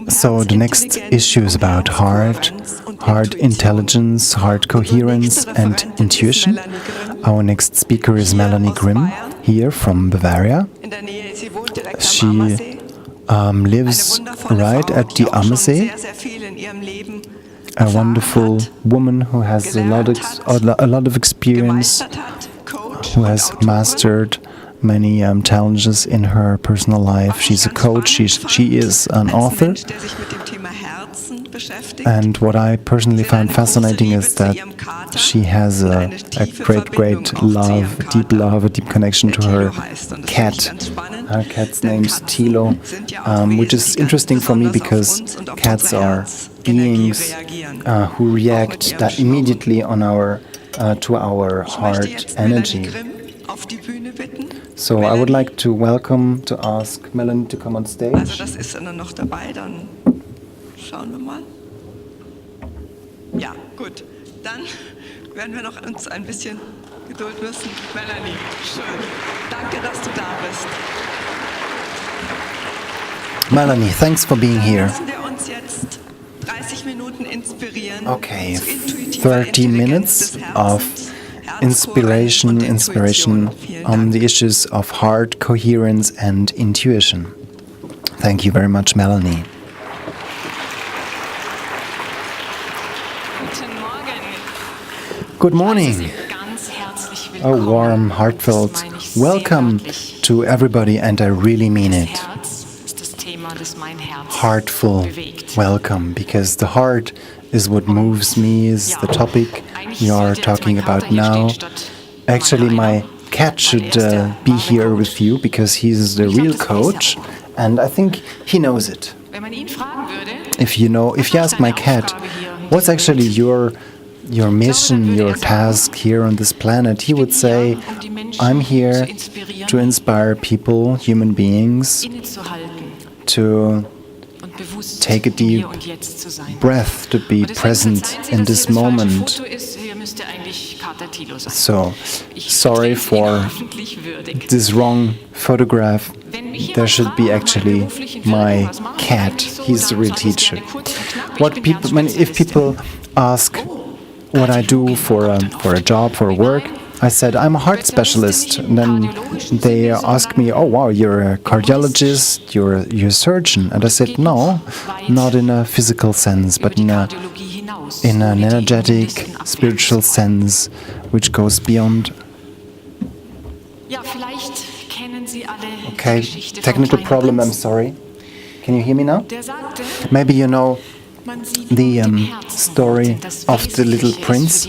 So the next issue is about heart intelligence, heart coherence and intuition. Our next speaker is Melanie Grimm, here from Bavaria. She lives right at the Ammersee, a wonderful woman who has a lot of experience, who has mastered many challenges in her personal life. She's a coach, she is an author. And what I personally found fascinating is that she has a great love, a deep connection to her cat. Her cat's name's Tilo, which is interesting for me because cats are beings who react immediately on to our heart energy. So I would like to ask Melanie to come on stage. Schauen wir mal. Ja, gut. Dann werden wir noch uns ein bisschen Geduld müssen. Melanie, schön. Danke, dass du da bist. Melanie, thanks for being here. Lassen wir uns jetzt 30 Minuten inspirieren. Okay, 30 minutes of inspiration on the issues of heart, coherence and intuition. Thank you very much, Melanie. Good morning. A warm, heartfelt welcome to everybody, and I really mean it. Heartful welcome, because the heart is what moves me, is the topic we are talking about now. Actually, my cat should be here with you, because he's the real coach, and I think he knows it. If you ask my cat, what's actually your mission, your task here on this planet, he would say, I'm here to inspire people, human beings, to take a deep breath, to be present in this moment. So, sorry for this wrong photograph. There should be actually my cat. He's the real teacher. If people ask what I do for a job, for work, I said I'm a heart specialist. And then they ask me, "Oh wow, you're a cardiologist, you're a surgeon." And I said, "No, not in a physical sense, but in an energetic, spiritual sense, which goes beyond." Okay, technical problem. I'm sorry. Can you hear me now? Maybe you know the story of the little prince.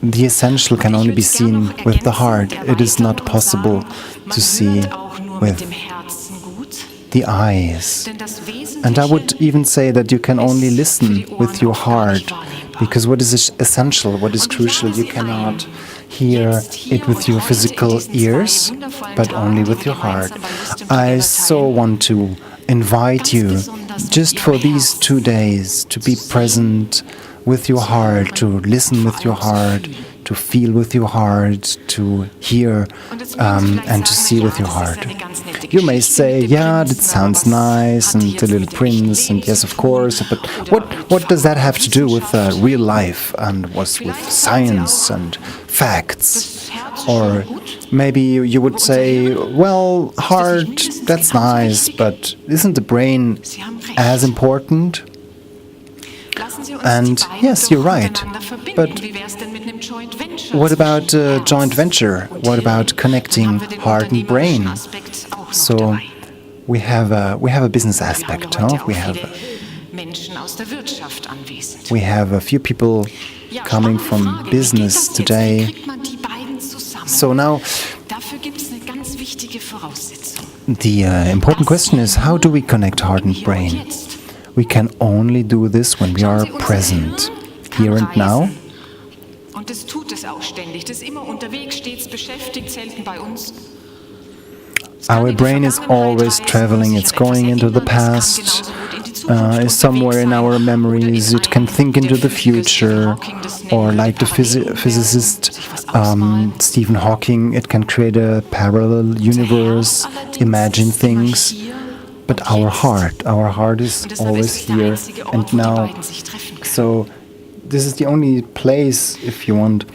The essential can only be seen with the heart. It is not possible to see with the eyes. And I would even say that you can only listen with your heart, because what is essential, what is crucial, you cannot hear it with your physical ears, but only with your heart. I so want to invite you just for these 2 days to be present with your heart, to listen with your heart, to feel with your heart, to hear and to see with your heart. You may say, yeah, that sounds nice, and the little prince, and yes, of course, but what does that have to do with real life and with science and facts? Or maybe you would say, well, heart, that's nice, but isn't the brain as important? And yes, you're right. But what about joint venture? What about connecting heart and brain? So we have a business aspect, huh? We have a few people coming from business today. So now the important question is, how do we connect heart and brain? We can only do this when we are present, here and now. Our brain is always traveling, it's going into the past, is somewhere in our memories. It can think into the future, or like the physicist Stephen Hawking, it can create a parallel universe, imagine things. But our heart is always here and now. So this is the only place, if you want,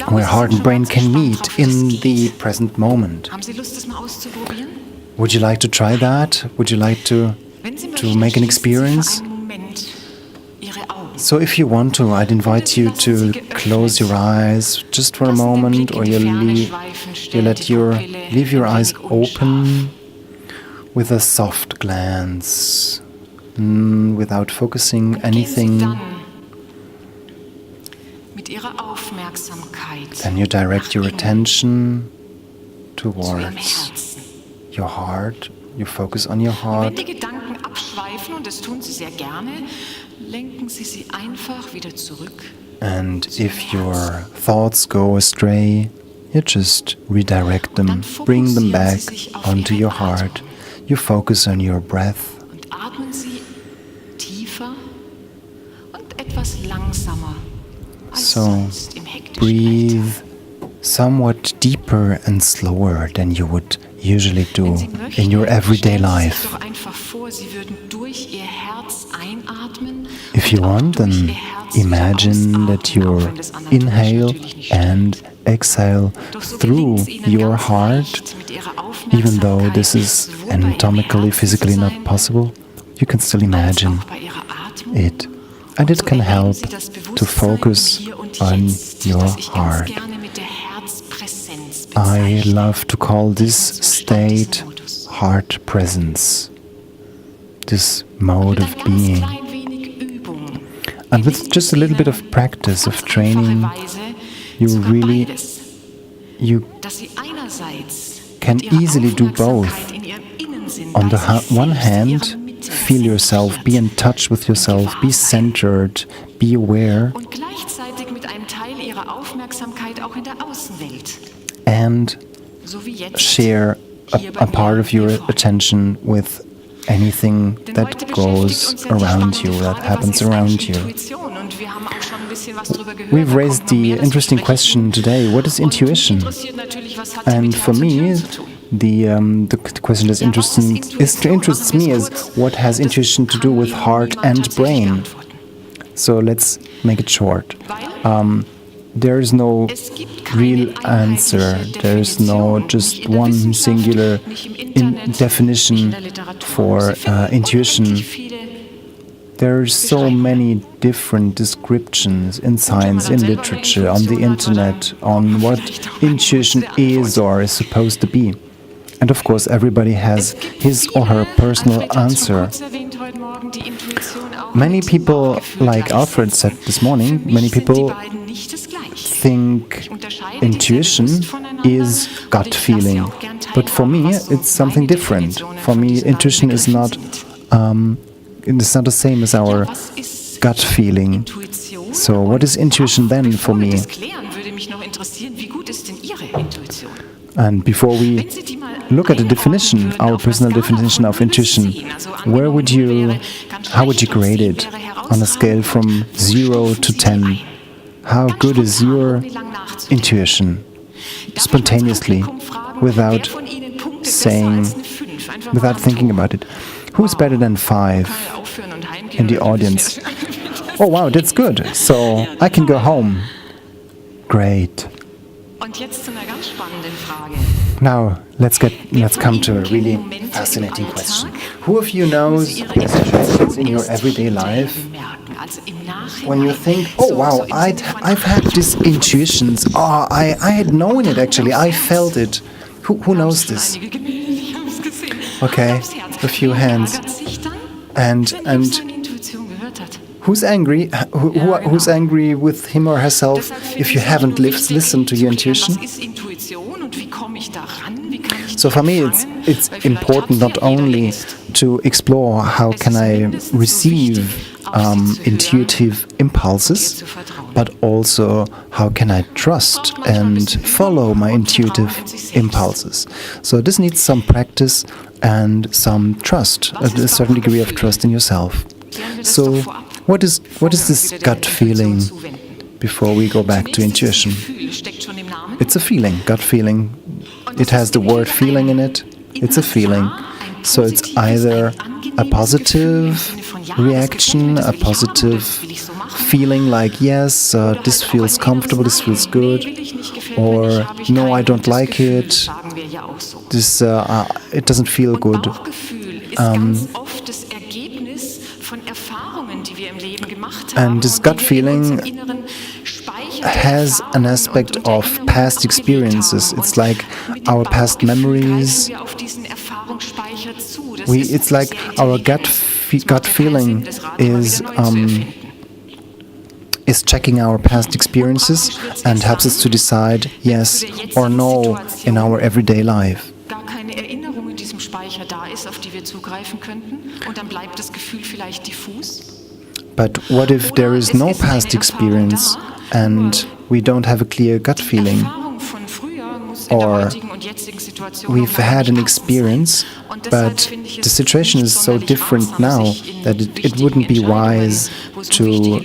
where heart and brain can meet in the present moment. Would you like to try that? Would you like to make an experience? So if you want to, I'd invite you to close your eyes just for a moment, or leave your eyes open with a soft glance, without focusing anything. Then you direct your attention towards your heart. You focus on your heart. And if your thoughts go astray, you just redirect them, bring them back onto your heart. You focus on your breath. So breathe somewhat deeper and slower than you would usually do in your everyday life. If you want, then imagine that you inhale and exhale through your heart. Even though this is anatomically, physically not possible, you can still imagine it. And it can help to focus on your heart. I love to call this state heart presence, this mode of being. And with just a little bit of practice, of training, you can easily do both. On the one hand, feel yourself, be in touch with yourself, be centered, be aware, and share a part of your attention with anything that goes around you, that happens around you. We've raised the interesting question today: what is intuition? And for me, the question that interests me is what has intuition to do with heart and brain? So let's make it short. There is no real answer. There is no just one singular definition for intuition. There are so many different descriptions in science, in literature, on the internet, on what intuition is or is supposed to be. And of course, everybody has his or her personal answer. Many people, like Alfred said this morning, many people think intuition is gut feeling. But for me, it's something different. For me, intuition is not it's not the same as our gut feeling. So what is intuition then for me? And before we look at the definition, our personal definition of intuition, how would you grade it on a scale from 0 to 10? How good is your intuition? Spontaneously, without thinking about it. Who's better than 5 in the audience? Oh wow, that's good. So I can go home. Great. Now let's come to a really fascinating question. Who of you knows situations in your everyday life when you think, oh wow, I've had these intuitions. Oh, I had known it actually. I felt it. Who knows this? Okay, a few hands. And who's angry? Who's angry with him or herself if you haven't listened to your intuition? So for me, it's important not only to explore how can I receive intuitive impulses, but also how can I trust and follow my intuitive impulses. So this needs some practice, and some trust, a certain degree of trust in yourself. So, what is this gut feeling before we go back to intuition? It's a feeling, gut feeling. It has the word feeling in it. It's a feeling. So it's either a positive reaction, a positive feeling like, yes, this feels comfortable, this feels good, or no, I don't like it, this it doesn't feel good. And this gut feeling has an aspect of past experiences. It's like our past memories. It's like our gut feeling is checking our past experiences and helps us to decide yes or no in our everyday life. But what if there is no past experience and we don't have a clear gut feeling? Or we've had an experience, but the situation is so different now that it wouldn't be wise to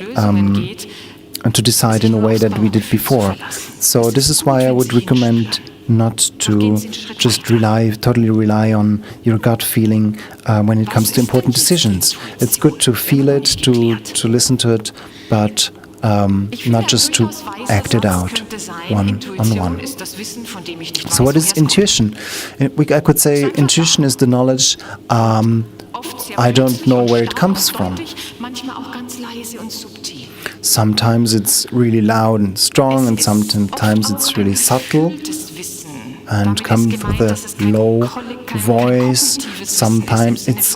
decide in a way that we did before. So this is why I would recommend not to just totally rely on your gut feeling when it comes to important decisions. It's good to feel it, to listen to it, but not just to act it out one-on-one. So what is intuition? I could say intuition is the knowledge I don't know where it comes from. Sometimes it's really loud and strong, and sometimes it's really subtle and comes with a low voice. Sometimes it's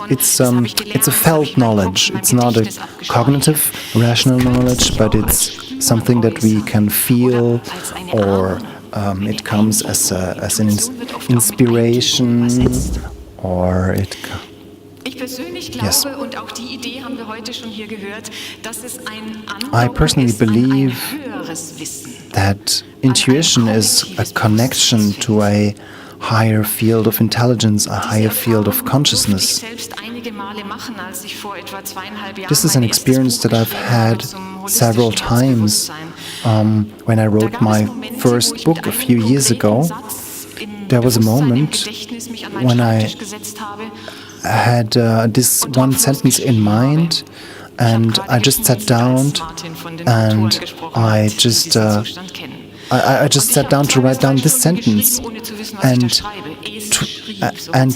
a felt knowledge. It's not a cognitive, rational knowledge, but it's something that we can feel, or it comes as an inspiration, or it. Yes. I personally believe that intuition is a connection to a higher field of intelligence, a higher field of consciousness. This is an experience that I've had several times. When I wrote my first book a few years ago, there was a moment when I had this one sentence in mind, and I just sat down and I just sat down to write down this sentence, and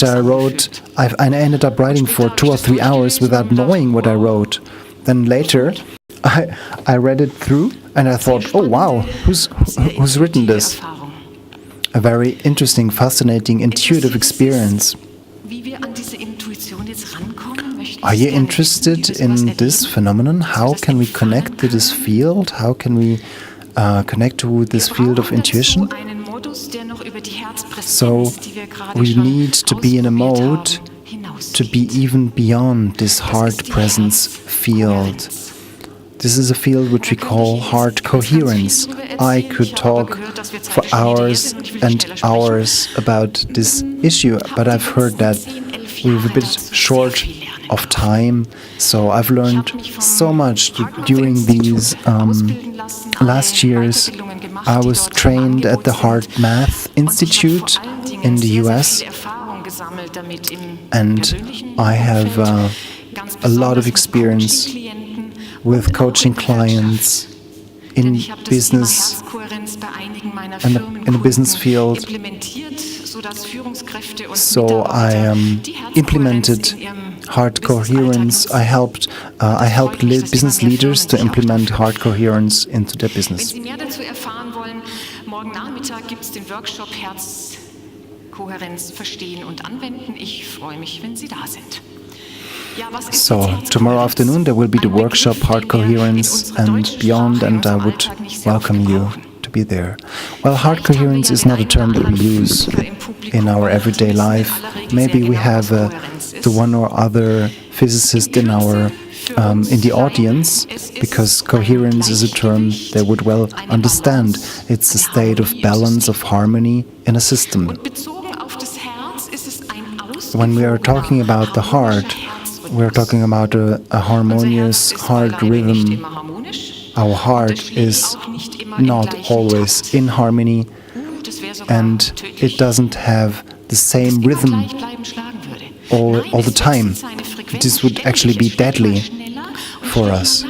I wrote. I ended up writing for 2 or 3 hours without knowing what I wrote. Then later, I read it through and I thought, oh wow, who's written this? A very interesting, fascinating, intuitive experience. Are you interested in this phenomenon? How can we connect to this field? How can we connect to this field of intuition? So we need to be in a mode to be even beyond this heart presence field. This is a field which we call heart coherence. I could talk for hours and hours about this issue, but I've heard that we're a bit short of time, so I've learned so much during these last years. I was trained at the Heart Math Institute in the US, and I have a lot of experience with coaching clients in business and in the business field. So I implemented heart coherence. I helped business leaders to implement heart coherence into their business. Wenn Sie mehr dazu erfahren wollen, morgen Nachmittag gibt es den Workshop Herzkohärenz verstehen und anwenden. Ich freue mich, wenn Sie da sind. So, tomorrow afternoon there will be the workshop Heart Coherence and Beyond, and I would welcome you to be there. Well, heart coherence is not a term that we use in our everyday life. Maybe we have the one or other physicist in the audience, because coherence is a term they would well understand. It's a state of balance, of harmony in a system. when we are talking about the heart, we're talking about a harmonious heart rhythm. Our heart is not always in harmony, and it doesn't have the same rhythm all the time. This would actually be deadly for us.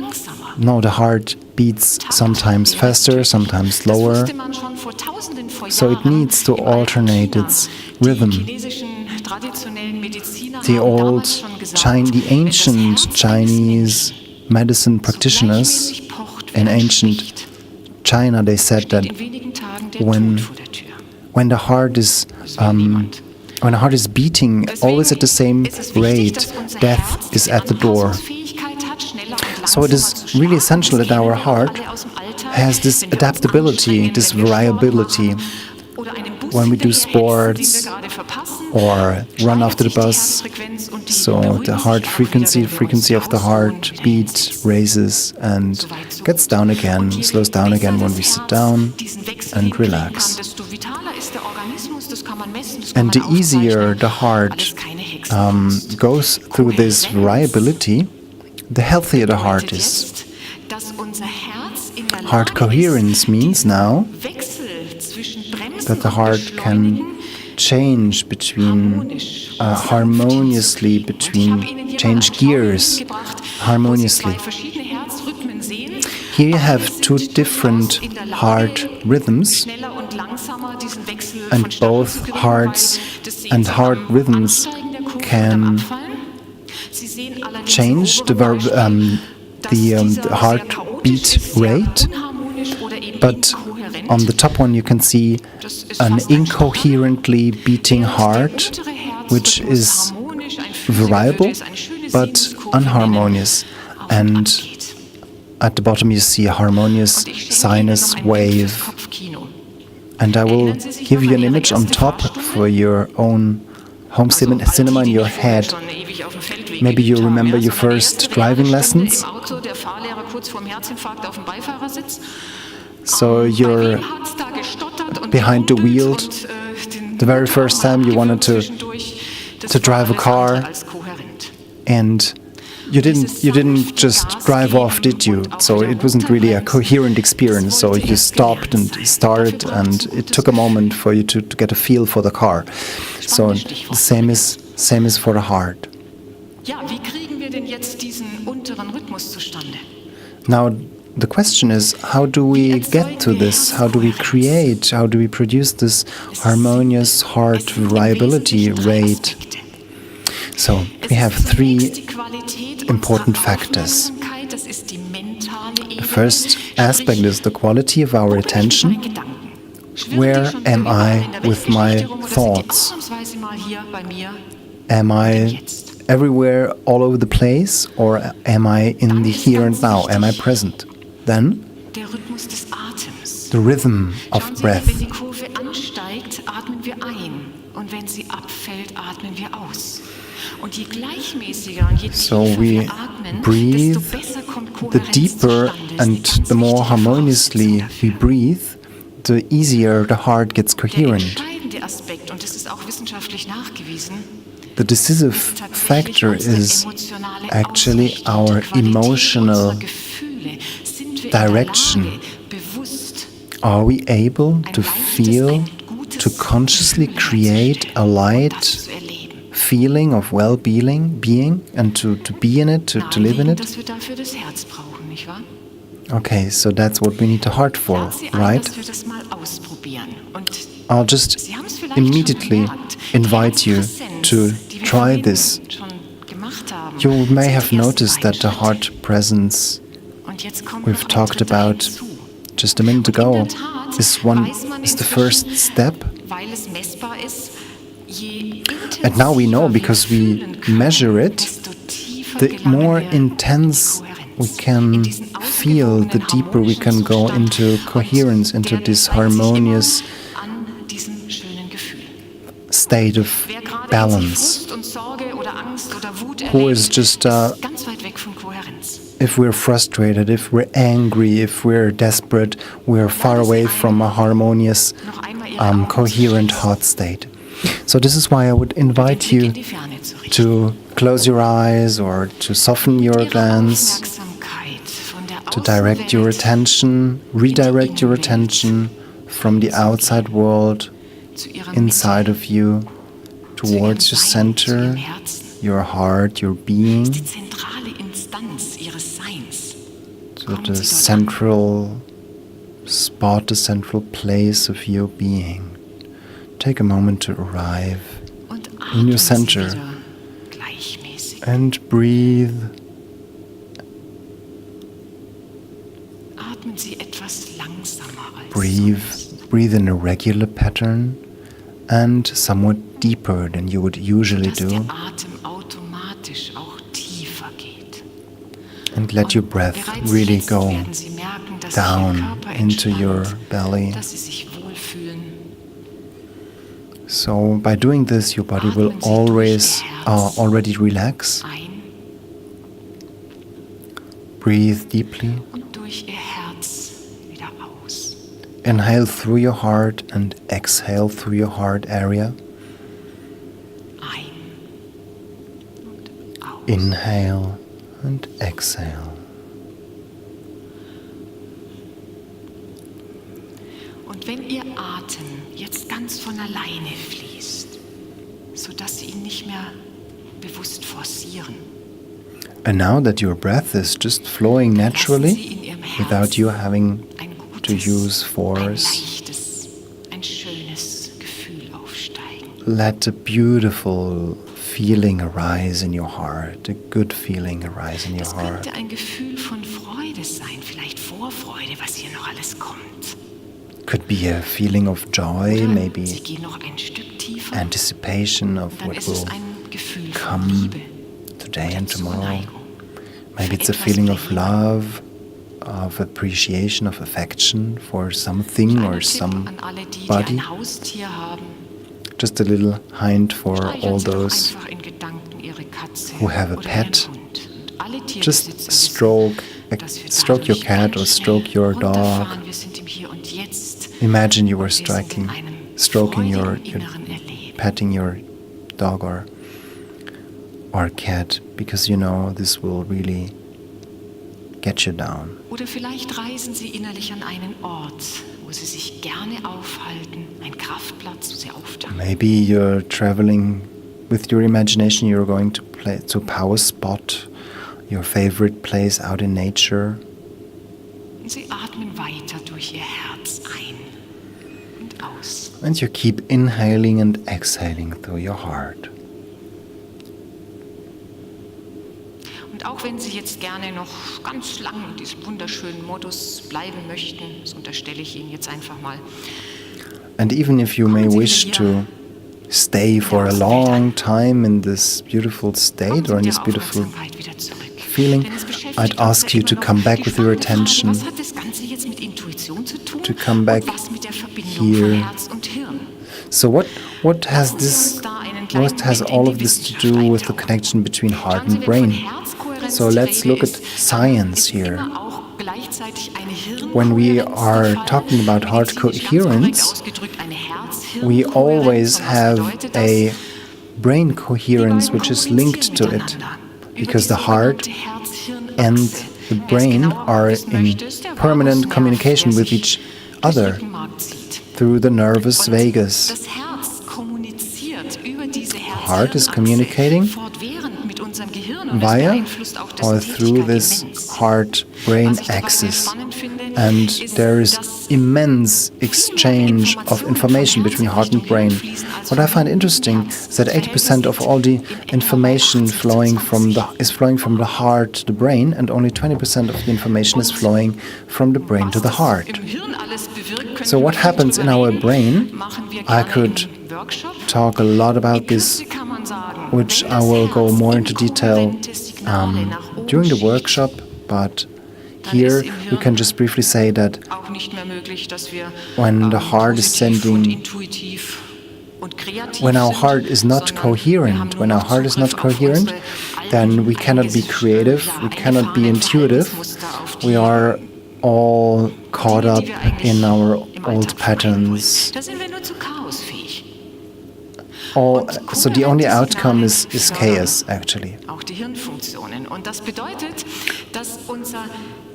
No, the heart beats sometimes faster, sometimes slower, so it needs to alternate its rhythm. The ancient Chinese medicine practitioners in ancient China, they said that when the heart is beating always at the same rate, death is at the door. So it is really essential that our heart has this adaptability, this variability. When we do sports or run after the bus, so the heart frequency of the heartbeat raises and gets down again, slows down again when we sit down and relax. And the easier the heart goes through this variability, the healthier the heart is. Heart coherence means now that the heart can change change gears harmoniously. Here you have two different heart rhythms, and both hearts and heart rhythms can change the heartbeat rate, but on the top one you can see an incoherently beating heart, which is variable but unharmonious, and at the bottom you see a harmonious sinus wave. And I will give you an image on top for your own home cinema in your head. Maybe you remember your first driving lessons. So you're behind the wheel. The very first time you wanted to drive a car, and you didn't just drive off, did you? So it wasn't really a coherent experience. So you stopped and started, and it took a moment for you to get a feel for the car. So the same is for the heart. Now the question is, how do we get to this? How do we produce this harmonious heart variability rate? So we have three important factors. The first aspect is the quality of our attention. Where am I with my thoughts? Am I everywhere, all over the place, or am I in the here and now? Am I present? Then, the rhythm of breath. So we breathe, the deeper and the more harmoniously we breathe, the easier the heart gets coherent. The decisive factor is actually our emotional direction. Are we able to feel, to consciously create a light feeling of well-being and to be in it, to live in it? Okay, so that's what we need the heart for, right? I'll just immediately invite you to try this. You may have noticed that the heart presence we've talked about just a minute ago is the first step. And now we know, because we measure it, the more intense we can feel, the deeper we can go into coherence, into this harmonious state of balance. Who is just, if we're frustrated, if we're angry, if we're desperate, we're far away from a harmonious, coherent heart state. So this is why I would invite you to close your eyes or to soften your glance, to direct your attention, redirect your attention from the outside world inside of you towards your center, your heart, your being, to the central spot, the central place of your being. Take a moment to arrive in your center and breathe. Breathe in a regular pattern and somewhat deeper than you would usually do. And let your breath really go down into your belly. So by doing this, your body will already relax. Breathe deeply. Inhale through your heart and exhale through your heart area. Inhale and exhale. Und wenn Ihr Atem jetzt ganz von alleine fließt, sodass Sie ihn nicht mehr bewusst forcieren. And now that your breath is just flowing naturally, without you having to use force, ein schönes Gefühl aufsteigen. Let a beautiful feeling arise in your heart, a good feeling arise in your heart. Es könnte ein Gefühl von Freude sein, vielleicht Vorfreude, was hier noch alles kommt. Could be a feeling of joy, maybe Sie gehen noch ein Stück tiefer. anticipation of Dann what ist es will ein Gefühl von come Liebe today oder and tomorrow. Zuneigung. Maybe it's a feeling of love, of appreciation, of affection for something or somebody. Ein Haustier haben. Just a little hint for all those Einfach in Gedanken ihre Katze who have a oder pet. ihren Hund. Und alle Just Tierbesitzer stroke wissen, dass wir your dadurch cat ganz or stroke schnell your dog. runterfahren. Wir sind im Hier und Jetzt. Imagine you were Wir sind in einem stroking your freudigen inneren Erleben. petting your dog or cat, because you know this will really get you down. Oder vielleicht reisen Sie innerlich an einen Ort, wo Sie sich gerne aufhalten, ein Kraftplatz, wo Sie auftanken. Maybe you're traveling with your imagination, you're going to a power spot, your favorite place out in nature. Und Sie atmen weiter durch Ihr Herz ein und aus. And you keep inhaling and exhaling through your heart. Und auch wenn Sie jetzt gerne noch ganz lang in diesem wunderschönen Modus bleiben möchten, das unterstelle ich Ihnen jetzt einfach mal. And even if you may wish to stay for a long time in this beautiful state or in this beautiful feeling, I'd ask you to come back with your attention, to come back here. So what has all of this to do with the connection between heart and brain? So let's look at science here. When we are talking about heart coherence, we always have a brain coherence which is linked to it, because the heart and the brain are in permanent communication with each other through the nervus vagus. The heart is communicating via or through this heart-brain axis, and there is immense exchange of information between heart and brain. What I find interesting is that 80% of all the information is flowing from the heart to the brain, and only 20% of the information is flowing from the brain to the heart. So what happens in our brain? I could talk a lot about this, which I will go more into detail during the workshop, but here we can just briefly say that when the heart is sending, when our heart is not coherent, then we cannot be creative, we cannot be intuitive, we are all caught up in our old patterns. So the only outcome is chaos, actually. Auch die Hirnfunktionen. Und das bedeutet, dass unser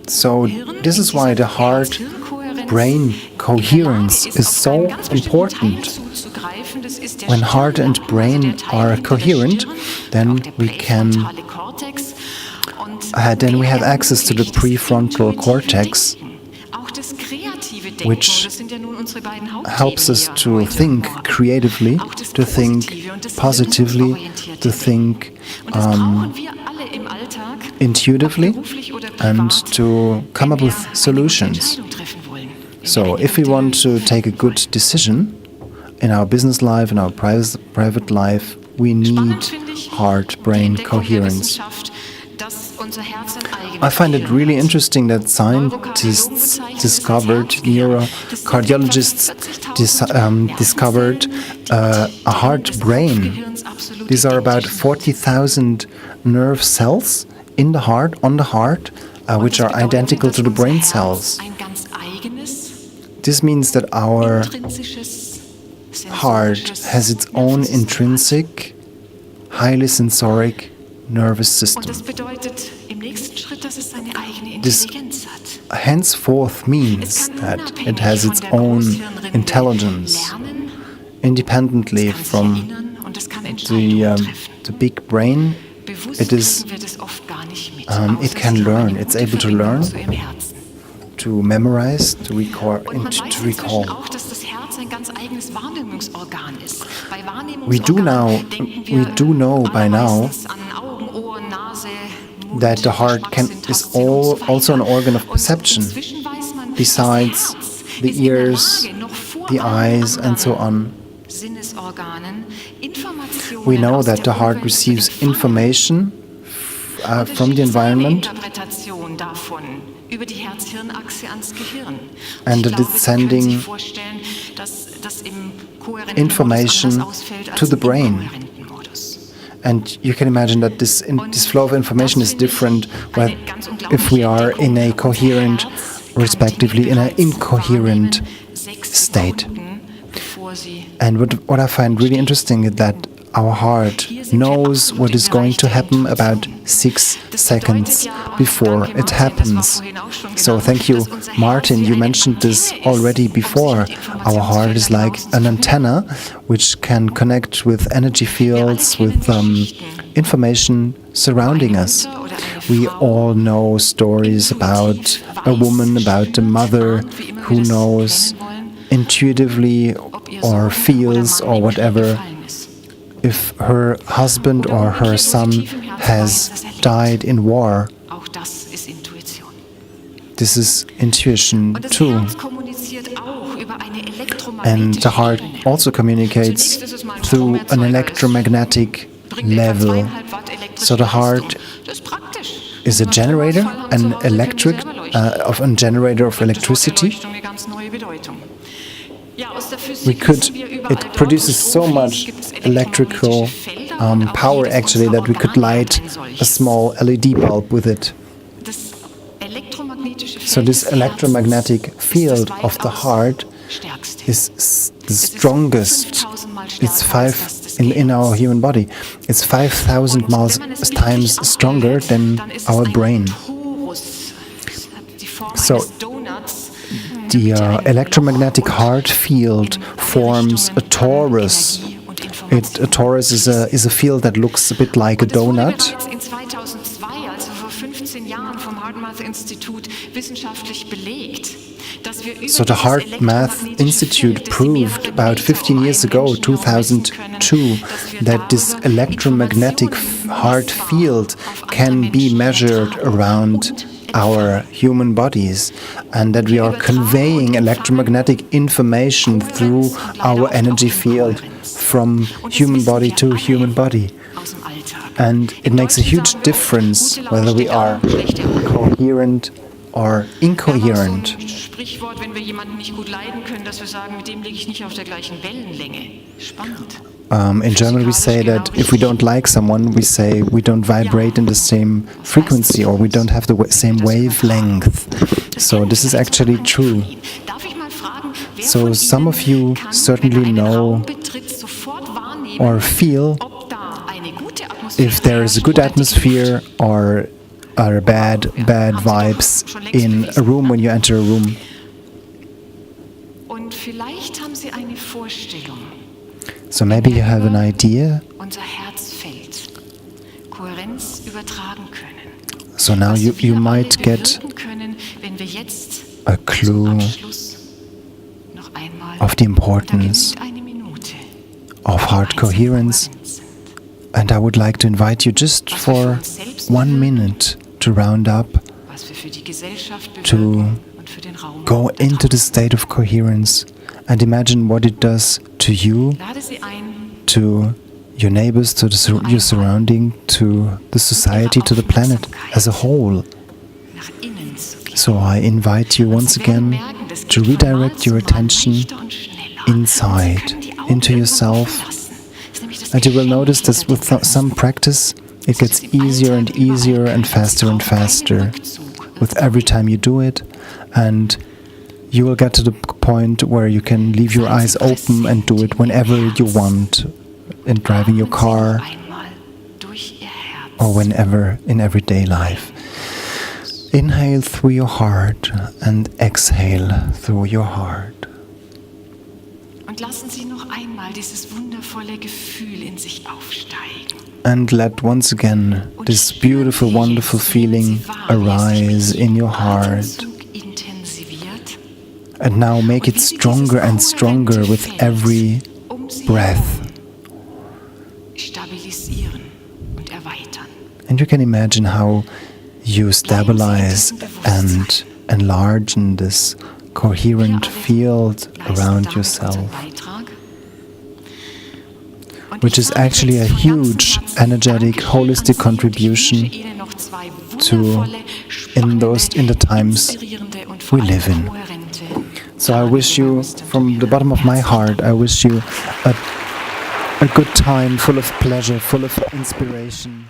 So this is why the heart-brain coherence is so important. When heart and brain are coherent, then we have access to the prefrontal cortex, which helps us to think creatively, to think positively, to think intuitively, and to come up with solutions. So if we want to take a good decision in our business life, in our private life, we need heart-brain coherence. I find it really interesting that scientists discovered, neurocardiologists discovered a heart-brain. These are about 40,000 nerve cells in the heart, on the heart, which are identical to the brain cells. This means that our heart has its own intrinsic, highly sensoric nervous system. This henceforth means that it has its own intelligence, independently from the big brain. It can learn. It's able to learn, to memorize, to recall. We do know by now that the heart is also an organ of perception, besides the ears, the eyes, and so on. We know that the heart receives information from the environment, and that it's sending information to the brain. And you can imagine that this flow of information is different if we are in a coherent, respectively in an incoherent state. And what I find really interesting is that our heart knows what is going to happen about 6 seconds before it happens. So thank you, Martin, you mentioned this already before. Our heart is like an antenna which can connect with energy fields, with information surrounding us. We all know stories about a woman, about a mother who knows intuitively or feels or whatever if her husband or her son has died in war. This is intuition too. And the heart also communicates through an electromagnetic level. So the heart is a generator, a generator of electricity. It produces so much electrical power actually that we could light a small LED bulb with it. So this electromagnetic field of the heart is the strongest. It's in our human body. It's 5,000 times stronger than our brain. So the electromagnetic heart field forms a torus. A torus is a field that looks a bit like a donut. So the Heart Math Institute proved about 15 years ago, 2002, that this electromagnetic heart field can be measured around our human bodies, and that we are conveying electromagnetic information through our energy field from human body to human body. And it makes a huge difference whether we are coherent or incoherent. In German we say that if we don't like someone, we say we don't vibrate in the same frequency or we don't have the same wavelength. So this is actually true. So some of you certainly know or feel ob da eine gute Atmosphäre if there is a good atmosphere or are bad vibes in a room when you enter a room. Und vielleicht haben Sie eine Vorstellung. So maybe you have an idea. Unser Herzfeld Kohärenz übertragen können. So now you might get Können, wenn wir jetzt a clue Abschluss noch einmal of the importance eine Minute of heart coherence. And I would like to invite you just for 1 minute to round up, was wir für die Gesellschaft to bewirken und für den Raum go into the state of coherence and imagine what it does to you, Lade Sie ein, to your neighbors, to your surrounding, to the society, to the planet as a whole. nach innen zu gehen. So I invite you once again to redirect your attention inside, into yourself, and you will notice that with some practice it gets easier and easier and faster with every time you do it, and you will get to the point where you can leave your eyes open and do it whenever you want, in driving your car or whenever in everyday life. Inhale through your heart and exhale through your heart. Und lassen Sie noch einmal dieses wundervolle Gefühl in sich aufsteigen. And let once again this beautiful, wonderful feeling arise in your heart. And now make it stronger and stronger with every breath. Stabilisieren und erweitern. And you can imagine how you stabilize and enlarge this coherent field around yourself, which is actually a huge, energetic, holistic contribution to in the times we live in. So I wish you, from the bottom of my heart, I wish you a good time full of pleasure, full of inspiration.